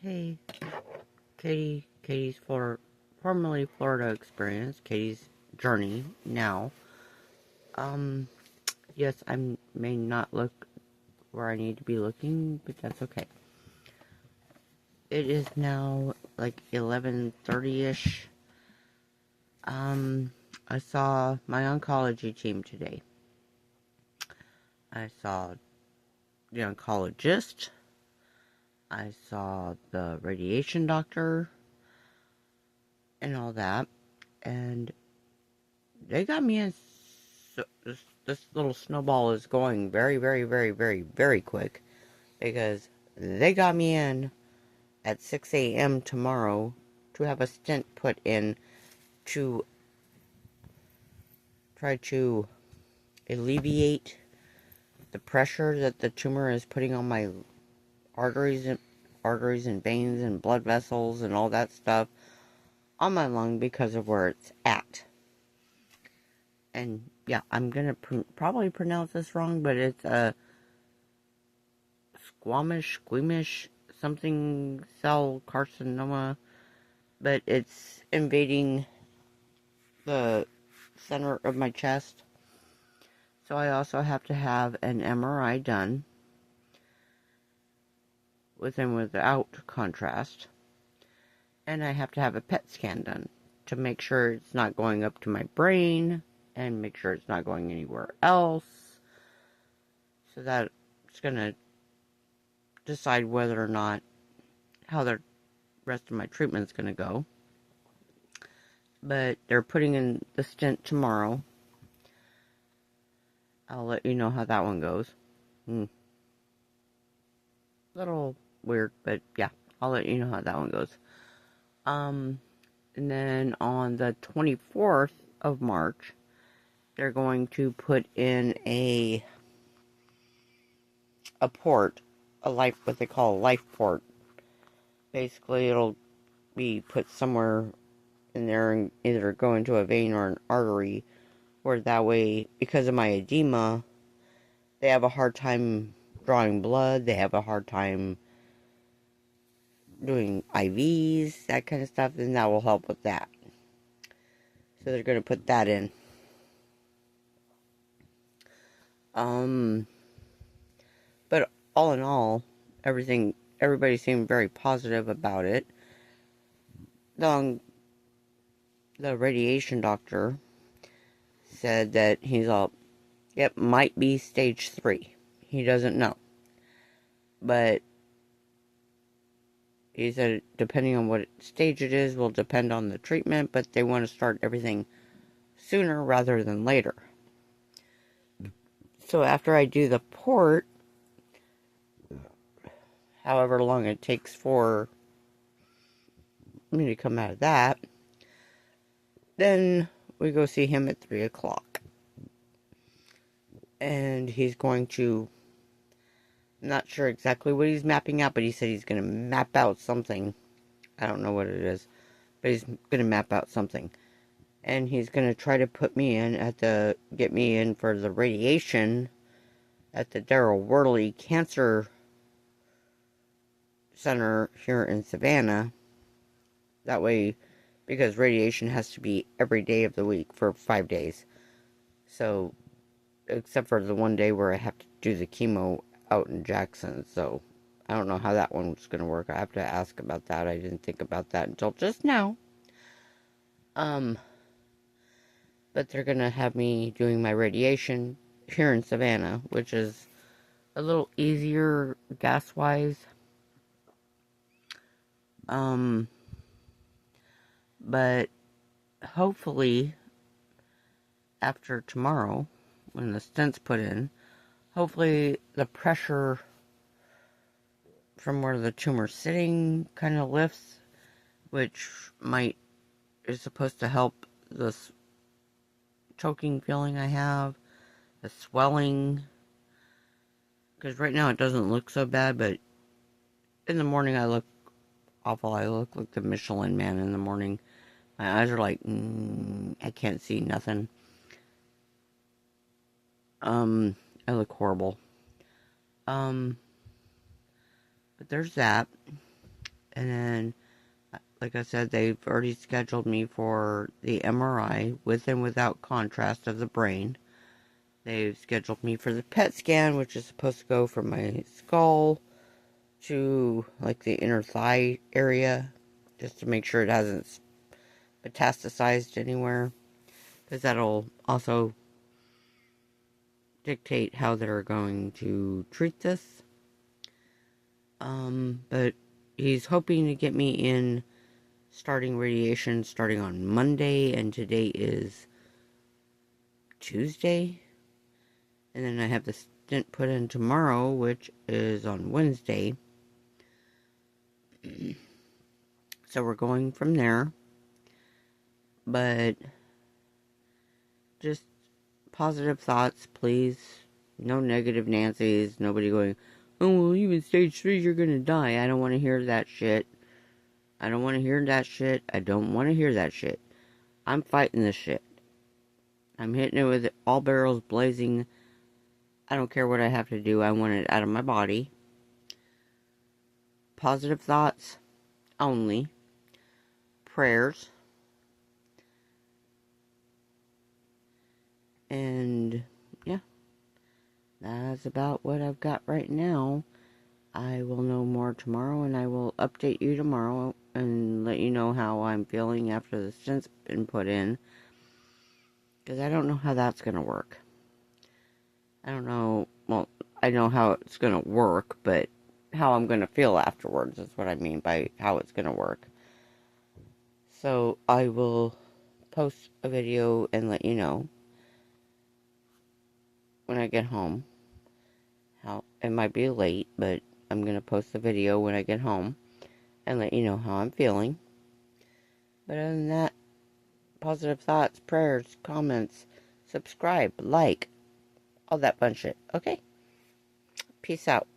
Hey, Katie's formerly Florida experience, Katie's journey now. Um, yes, I may not look where I need to be looking, but that's okay. It is now like 11:30ish. Um, I saw my oncology team today. I saw the oncologist. I saw the radiation doctor and all that, and they got me in. So, this little snowball is going very, very, very, very, very quick because they got me in at 6 a.m. tomorrow to have a stint put in to try to alleviate the pressure that the tumor is putting on my arteries and veins and blood vessels and all that stuff on my lung because of where it's at. And yeah, I'm gonna probably pronounce this wrong, but it's a squamish, something cell carcinoma, but it's invading the center of my chest. So I also have to have an MRI done with and without contrast. And I have to have a PET scan done to make sure it's not going up to my brain and make sure it's not going anywhere else. So that's going to decide whether or not how the rest of my treatment's going to go. But they're putting in the stint tomorrow. I'll let you know how that one goes. Little weird, but yeah, I'll let you know how that one goes. And then on the 24th of March, they're going to put in a port, what they call a life port. Basically, it'll be put somewhere in there and either go into a vein or an artery, where that way, because of my edema, they have a hard time drawing blood. They have a hard time doing IVs, that kind of stuff, and that will help with that. So they're going to put that in. But all in all, everybody seemed very positive about it. The radiation doctor said that it might be stage 3. He doesn't know. But he said depending on what stage it is will depend on the treatment, but they want to start everything sooner rather than later. So after I do the port, however long it takes for me to come out of that, then we go see him at 3 o'clock. And he's going to, I'm not sure exactly what he's mapping out, but he said he's going to map out something. I don't know what it is, but he's going to map out something. And he's going to try to get me in for the radiation at the Darrell Worley Cancer Center here in Savannah. That way, because radiation has to be every day of the week for 5 days. So, except for the one day where I have to do the chemo out in Jackson. So, I don't know how that one's going to work. I have to ask about that. I didn't think about that until just now. But they're going to have me doing my radiation here in Savannah, which is a little easier gas-wise. But hopefully, after tomorrow, when the stent's put in, hopefully the pressure from where the tumor's sitting kind of lifts, which is supposed to help this choking feeling I have, the swelling, because right now it doesn't look so bad, but in the morning I look awful. I look like the Michelin Man in the morning. My eyes are like, I can't see nothing. I look horrible. But there's that. And then, like I said, they've already scheduled me for the MRI with and without contrast of the brain. They've scheduled me for the PET scan, which is supposed to go from my skull to like the inner thigh area, just to make sure it hasn't metastasized anywhere, because that'll also dictate how they're going to treat this. But he's hoping to get me in starting radiation starting on Monday, and today is Tuesday. And then I have the stint put in tomorrow, which is on Wednesday. So we're going from there. But just positive thoughts, please. No negative Nancy's. Nobody going, oh, well, even stage 3, you're gonna die. I don't want to hear that shit. I don't want to hear that shit. I don't want to hear that shit. I'm fighting this shit. I'm hitting it with all barrels blazing. I don't care what I have to do. I want it out of my body. Positive thoughts only. Prayers. And yeah, that's about what I've got right now. I will know more tomorrow, and I will update you tomorrow and let you know how I'm feeling after the stint's been put in. Because I don't know how that's going to work. I don't know, well, I know how it's going to work, but how I'm going to feel afterwards is what I mean by how it's going to work. So I will post a video and let you know when I get home. How it might be late, but I'm going to post the video when I get home and let you know how I'm feeling. But other than that, positive thoughts, prayers, comments, subscribe, like, all that fun shit. Okay? Peace out.